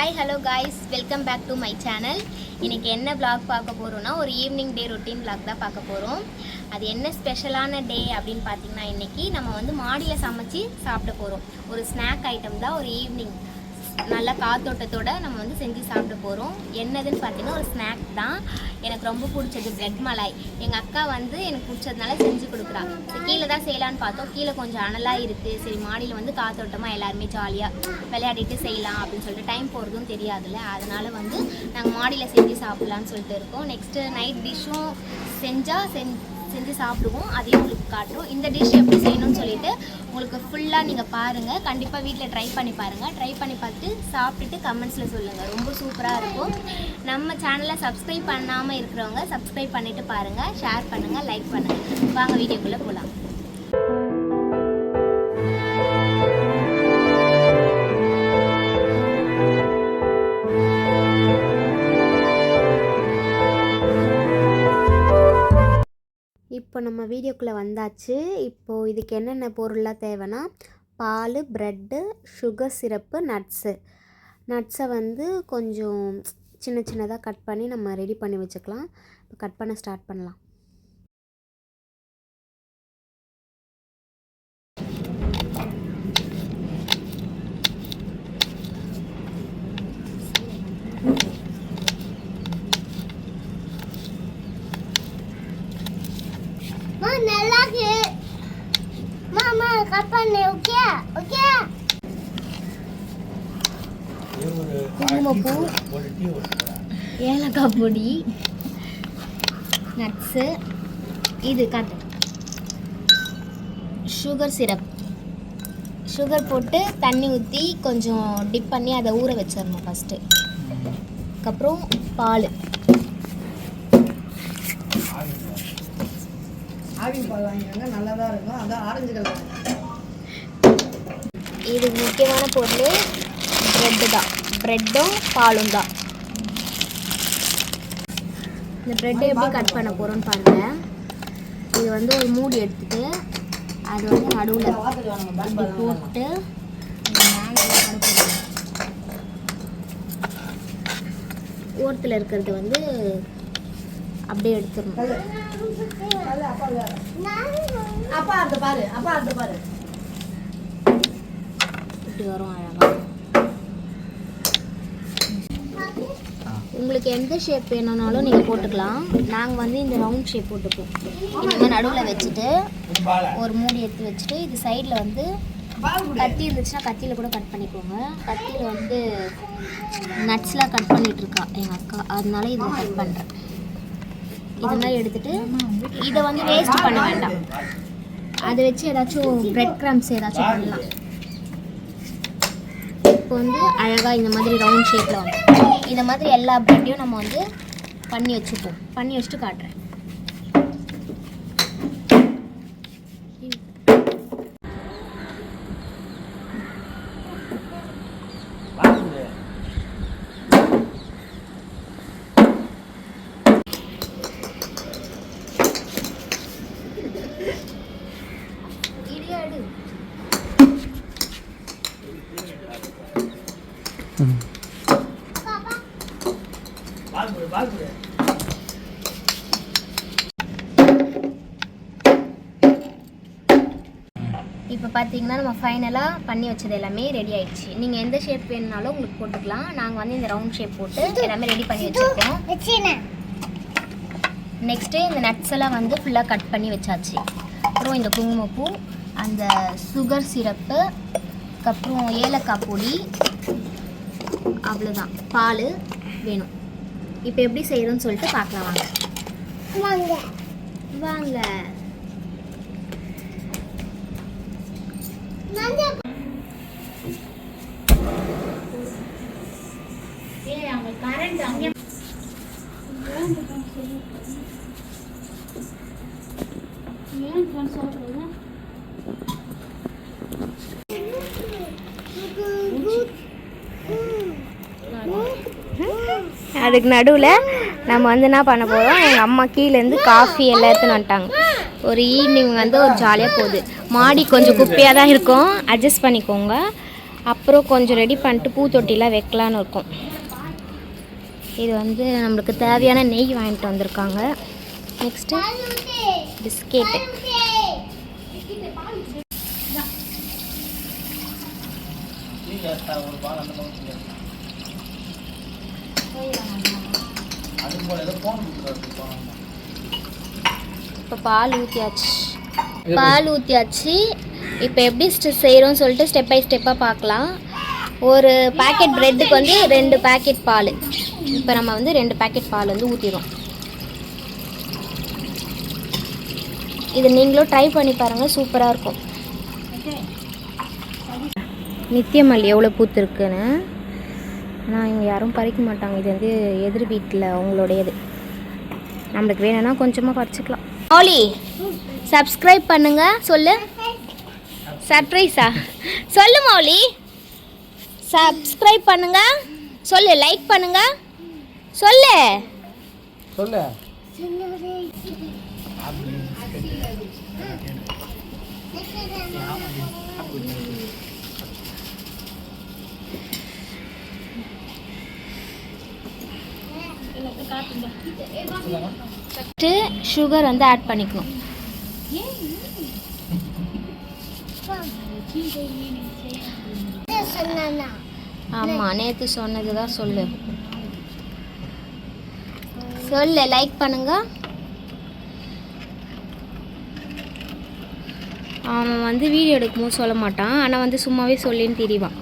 Hi hello guys, welcome back to my channel. இன்றைக்கி என்ன vlog பார்க்க போகிறோன்னா ஒரு ஈவினிங் டே ரொட்டீன் விளாக் தான் பார்க்க போகிறோம். அது என்ன ஸ்பெஷலான டே அப்படின்னு பார்த்தீங்கன்னா, இன்றைக்கி நம்ம வந்து மாடியில் சமைச்சு சாப்பிட போகிறோம். ஒரு ஸ்நாக் ஐட்டம் தான், ஒரு ஈவினிங் நல்லா காத்தோட்டத்தோடு நம்ம வந்து செஞ்சு சாப்பிட போகிறோம். என்னதுன்னு பார்த்தீங்கன்னா ஒரு ஸ்நாக் தான். எனக்கு ரொம்ப பிடிச்சது பிரெட் மலாய். எங்கள் அக்கா வந்து எனக்கு பிடிச்சதுனால செஞ்சு கொடுக்குறா. கீழே தான் செய்யலான்னு பார்த்தோம், கீழே கொஞ்சம் அனலாக இருக்குது. சரி, மாடியில் வந்து காத்தோட்டமாக எல்லாருமே ஜாலியாக விளையாடிட்டு செய்யலாம் அப்படின்னு சொல்லிட்டு டைம் போகிறதும் தெரியாதுல்ல, அதனால் வந்து நாங்கள் மாடியில் செஞ்சு சாப்பிட்லான்னு சொல்லிட்டு இருக்கோம். நெக்ஸ்ட்டு நைட் டிஷ்ஷும் செஞ்சு சாப்பிடுவோம், அதையும் உங்களுக்கு காட்டுறோம். இந்த டிஷ் எப்படி செய்யணும்னு சொல்லிட்டு உங்களுக்கு ஃபுல்லாக நீங்கள் பாருங்கள். கண்டிப்பாக வீட்டில் ட்ரை பண்ணி பாருங்கள். ட்ரை பண்ணி பார்த்துட்டு சாப்பிட்டுட்டு கமெண்ட்ஸில் சொல்லுங்கள். ரொம்ப சூப்பராக இருக்கும். நம்ம சேனலை சப்ஸ்கிரைப் பண்ணாமல் இருக்கிறவங்க சப்ஸ்கிரைப் பண்ணிவிட்டு பாருங்கள், ஷேர் பண்ணுங்கள், லைக் பண்ணுங்கள். வாங்க வீடியோக்குள்ளே போகலாம். இப்போ நம்ம வீடியோக்குள்ளே வந்தாச்சு. இப்போது இதுக்கு என்னென்ன பொருள்லாம் தேவைன்னா, பால், ப்ரெட்டு, சுகர் சிரப்பு, நட்ஸை வந்து கொஞ்சம் சின்ன சின்னதாக கட் பண்ணி நம்ம ரெடி பண்ணி வச்சுக்கலாம். இப்போ கட் பண்ண ஸ்டார்ட் பண்ணலாம். குங்குமப்பூ, ஏலக்காய் பொடி, நட்ஸு, இது காட்டு சுகர் சிரப். சுகர் போட்டு தண்ணி ஊற்றி கொஞ்சம் டிப் பண்ணி அதை ஊற வச்சிடணும் ஃபஸ்ட்டு. அதுக்கப்புறம் பால், நல்லதாக இருக்கும். அதான் ஆரஞ்சு கலர். இது முக்கியமான பொருள் ப்ரெட்டு தான். ப்ரெட்டும் பாலும் தான். இந்த ப்ரெட்டை எப்படி கட் பண்ண போகிறோன்னு பாருங்கள். இது வந்து ஒரு மூடி எடுத்துகிட்டு அது வந்து நடுவில் இப்படி போட்டு ஓரத்தில் இருக்கிறது வந்து அப்படியே எடுத்துடணும். இப்படி வரும் அழகாக. உங்களுக்கு எந்த ஷேப் வேணும்னாலும் நீங்கள் போட்டுக்கலாம். நாங்கள் வந்து இந்த ரவுண்ட் ஷேப் போட்டுப்போம். இந்த மாதிரி நடுவில் வச்சுட்டு ஒரு மூடி எடுத்து வச்சுட்டு இது சைடில் வந்து கத்தி இருந்துச்சுன்னா கத்தியில் கூட கட் பண்ணிக்கோங்க. கத்தியில் வந்து நட்ஸ்லாம் கட் பண்ணிகிட்ருக்கா எங்கள் அக்கா, அதனால இதில் கட் பண்ணுறேன். இது மாதிரி எடுத்துகிட்டு இதை வந்து வேஸ்ட் பண்ண வேண்டாம். அதை வச்சு ஏதாச்சும் ப்ரெட் க்ரம்ஸ் ஏதாச்சும் பண்ணலாம். இப்போ வந்து அழகாக இந்த மாதிரி ரவுண்ட் ஷேப்பில் வந்து இந்த மாதிரி எல்லா ப்ரெட்டையும் நம்ம வந்து பண்ணி வச்சுப்போம். பண்ணி வச்சுட்டு காட்டுறேன். இப்போ பார்த்தீங்கன்னா நம்ம ஃபைனலாக பண்ணி வச்சது எல்லாமே ரெடி ஆயிடுச்சு. நீங்கள் எந்த ஷேப் வேணுனாலும் உங்களுக்கு போட்டுக்கலாம். நாங்கள் வந்து இந்த ரவுண்ட் ஷேப் போட்டு எல்லாமே ரெடி பண்ணி வச்சுருக்கோம். நெக்ஸ்ட்டு இந்த நட்ஸ் எல்லாம் வந்து ஃபுல்லாக கட் பண்ணி வச்சாச்சு. அப்புறம் இந்த குங்குமப்பூ, அந்த சுகர் சிரப்பு, அதுக்கப்புறம் ஏலக்காய் பொடி, அவ்வளோதான். பால் வேணும். இப்போ எப்படி செய்யணும்னு சொல்லிட்டு பார்க்கலாம். வாங்க வாங்க. அதுக்கு நடுவில் நம்ம வந்து என்ன பண்ண போகிறோம், எங்கள் அம்மா கீழேருந்து காஃபி எல்லாம் எடுத்துன்னு வந்துட்டாங்க. ஒரு ஈவினிங் வந்து ஒரு ஜாலியாக போகுது. மாடி கொஞ்சம் குப்பையாக தான் இருக்கும், அட்ஜஸ்ட் பண்ணிக்கோங்க. அப்புறம் கொஞ்சம் ரெடி பண்ணிட்டு பூத்தொட்டிலாம் வைக்கலான்னு இருக்கோம். இது வந்து நம்மளுக்கு தேவையான நெய் வாங்கிட்டு வந்திருக்காங்க. Next biscuit. இப்போ பால் ஊற்றியாச்சு. இப்போ எப்படி செய்கிறோன்னு சொல்லிட்டு ஸ்டெப் பை ஸ்டெப்பாக பார்க்கலாம். ஒரு பேக்கெட் ப்ரெட்டுக்கு வந்து 2 பேக்கெட் பால். இப்போ நம்ம வந்து 2 பேக்கெட் பால் வந்து ஊற்றிடும். இது நீங்களும் ட்ரை பண்ணி பாருங்கள், சூப்பராக இருக்கும். நித்தியமல்லி எவ்வளோ பூத்துருக்குன்னு. ஆனால் இங்கே யாரும் பறிக்க மாட்டாங்க. இது வந்து எதிர் வீட்டில் அவங்களுடையது. நம்மளுக்கு வேணும்னா கொஞ்சமாக பறிச்சுக்கலாம். மௌலி சப்ஸ்கிரைப் பண்ணுங்க. சொல்லு. சர்ப்ரைஸா சொல்லு மௌலி. சப்ஸ்கிரைப் பண்ணுங்க சொல்லு. லைக் பண்ணுங்க சொல்லு. சுகர் வந்து ஆட் பண்ணிக்கணும். ஆமாம், நேற்று சொன்னது தான். சொல்லு. லைக் பண்ணுங்க. அவன் வந்து வீடியோ எடுக்கும்போது சொல்ல மாட்டான், ஆனால் வந்து சும்மாவே சொல்லின்னு திரிவான்.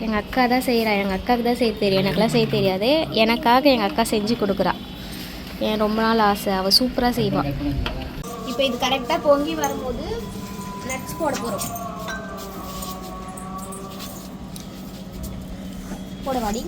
எங்கள் அக்கா தான் செய்கிறா. எங்கள் அக்காவுக்கு தான் செய்ய தெரியும், எனக்குலாம் செய்ய தெரியாது. எனக்காக எங்கள் அக்கா செஞ்சு கொடுக்குறா. என் ரொம்ப நாள் ஆசை. அவள் சூப்பராக செய்வாள். இப்போ இது கரெக்டாக பொங்கி வரும்போது நட்ஸ் போட போகிறோம். போட வாடி.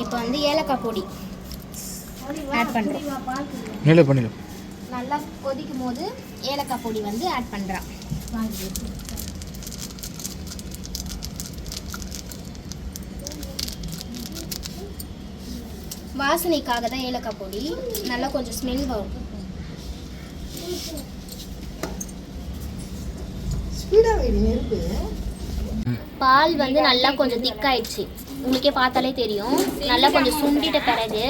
இப்போ வந்து ஏலக்காய் பொடி ஆட் பண்ணுறோம். நல்லா கொதிக்கும் போது ஏலக்காய் பொடி வந்து ஆட் பண்ணுறான். வாசனைக்காக தான் ஏலக்காய் பொடி. நல்லா கொஞ்சம் ஸ்மெல் வரும். பால் வந்து நல்லா கொஞ்சம் திக்காயிடுச்சு. உங்களுக்கே பார்த்தாலே தெரியும். நல்லா கொஞ்சம் சுண்டிட்ட பிறகு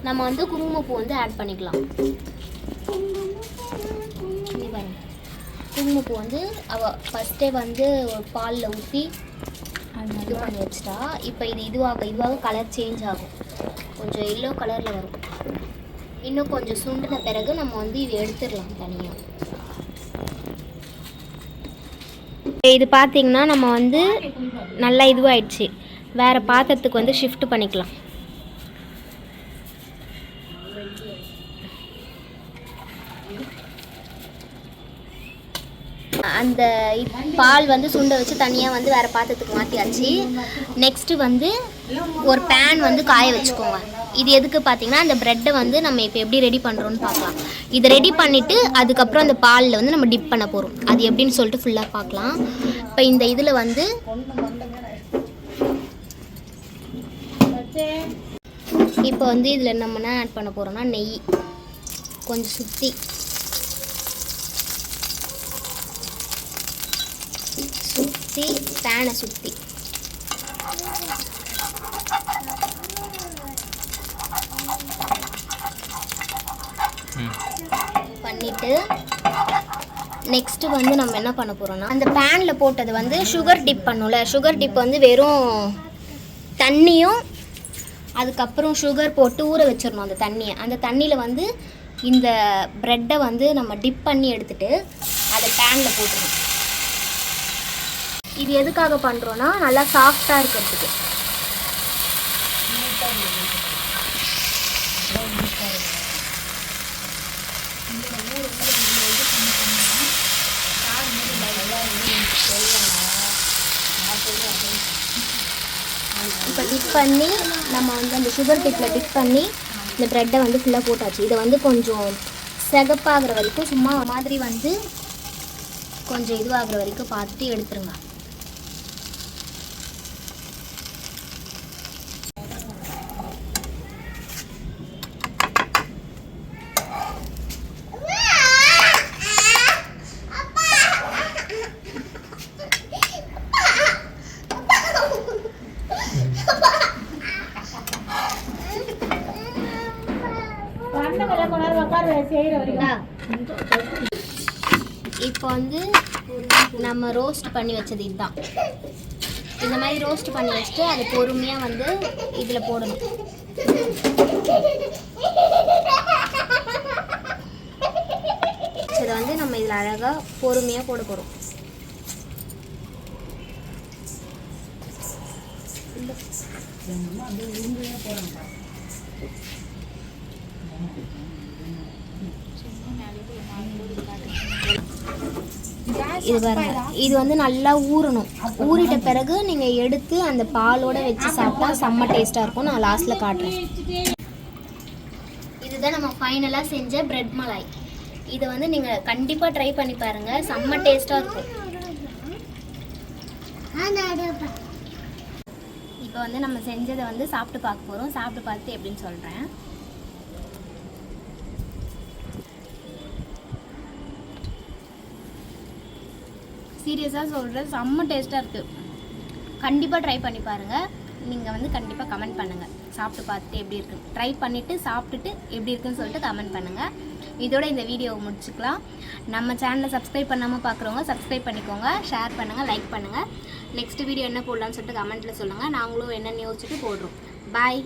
நம்ம வந்து குங்குமப்பூ வந்து ஆட் பண்ணிக்கலாம். குங்குமப்பூ வந்து அவள் ஃபஸ்ட்டே வந்து ஒரு பாலில் ஊற்றி இது பண்ணி வச்சிட்டா. இப்போ இது இதுவாக கலர் சேஞ்ச் ஆகும். கொஞ்சம் எல்லோ கலரில் வரும். இன்னும் கொஞ்சம் சுண்டின பிறகு நம்ம வந்து இது எடுத்துடலாம் தனியாக. இது பார்த்திங்கன்னா நம்ம வந்து நல்லா இதுவாகிடுச்சு. வேறு பாத்திரத்துக்கு வந்து ஷிஃப்ட் பண்ணிக்கலாம். அந்த பால் வந்து சுண்டை வச்சு தனியாக வந்து வேறு பாத்திரத்துக்கு மாற்றியாச்சு. நெக்ஸ்ட்டு வந்து ஒரு பேன் வந்து காய வச்சுக்கோங்க. இது எதுக்கு பார்த்தீங்கன்னா அந்த ப்ரெட்டை வந்து நம்ம இப்போ எப்படி ரெடி பண்ணுறோன்னு பார்க்கலாம். இதை ரெடி பண்ணிவிட்டு அதுக்கப்புறம் அந்த பாலில் வந்து நம்ம டிப் பண்ண போகிறோம். அது எப்படின்னு சொல்லிட்டு ஃபுல்லாக பார்க்கலாம். இப்போ இந்த இதில் வந்து இப்போ வந்து இதில் நம்ம என்ன ஆட் பண்ண போகிறோம்னா நெய் கொஞ்சம் சுற்றி பேனை சுற்றி பண்ணிவிட்டு நெக்ஸ்ட்டு வந்து நம்ம என்ன பண்ண போகிறோம்னா அந்த பேனில் போட்டது வந்து சுகர் டிப் பண்ணோம்ல. சுகர் டிப் வந்து வெறும் தண்ணியும் அதுக்கப்புறம் சுகர் போட்டு ஊற வச்சிடணும். அந்த தண்ணியை அந்த தண்ணியில் வந்து இந்த ப்ரெட்டை வந்து நம்ம டிப் பண்ணி எடுத்துகிட்டு அதை பேனில் போட்டுருணும். இது எதுக்காக பண்ணுறோன்னா நல்லா சாஃப்டாக இருக்கிறதுக்கு. இப்போ டிப் பண்ணி நம்ம வந்து அந்த சுகர் டிப்பில் டிப் பண்ணி இந்த ப்ரெட்டை வந்து ஃபுல்லாக போட்டாச்சு. இதை வந்து கொஞ்சம் சிகப்பாகிற வரைக்கும் சும்மா ஒரு மாதிரி வந்து கொஞ்சம் இதுவாகிற வரைக்கும் பார்த்துட்டு எடுத்துருங்க. இப்போ வந்து நம்ம ரோஸ்ட் பண்ணி வச்சது இதுதான். இந்த மாதிரி ரோஸ்ட் பண்ணி வச்சுட்டு அது பொறுமையாக வந்து இதில் போடணும். இதை வந்து நம்ம இதில் அழகாக பொறுமையாக போட போகிறோம். இது பாருங்க, இது வந்து நல்லா ஊறணும். ஊறிட்ட பிறகு நீங்கள் எடுத்து அந்த பாலோட வச்சு சாப்பிட்டா செம்ம டேஸ்ட்டாக இருக்கும். நான் லாஸ்ட்டில் காட்டுறேன். இதுதான் நம்ம ஃபைனலாக செஞ்ச பிரெட் மலாய். இதை வந்து நீங்கள் கண்டிப்பாக ட்ரை பண்ணி பாருங்கள், செம்ம டேஸ்ட்டாக இருக்கும். இப்போ வந்து நம்ம செஞ்சதை வந்து சாப்பிட்டு பார்க்க போகிறோம். சாப்பிட்டு பார்த்து எப்படின்னு சொல்கிறேன். சீரியஸாக சொல்கிறேன், செம்ம டேஸ்ட்டாக இருக்குது. கண்டிப்பாக ட்ரை பண்ணி பாருங்கள். நீங்கள் வந்து கண்டிப்பாக கமெண்ட் பண்ணுங்கள் சாப்பிட்டு பார்த்துட்டு எப்படி இருக்குது. ட்ரை பண்ணிவிட்டு சாப்பிட்டுட்டு எப்படி இருக்குன்னு சொல்லிட்டு கமெண்ட் பண்ணுங்கள். இதோட இந்த வீடியோவை முடிச்சுக்கலாம். நம்ம சேனலை சப்ஸ்கிரைப் பண்ணாமல் பார்க்குறவங்க சப்ஸ்கிரைப் பண்ணிக்கோங்க, ஷேர் பண்ணுங்கள், லைக் பண்ணுங்கள். நெக்ஸ்ட் வீடியோ என்ன போடலான்னு சொல்லிட்டு கமெண்ட்டில் சொல்லுங்கள். நாங்களும் என்னென்னு யோசிச்சுட்டு போடுறோம். பாய்.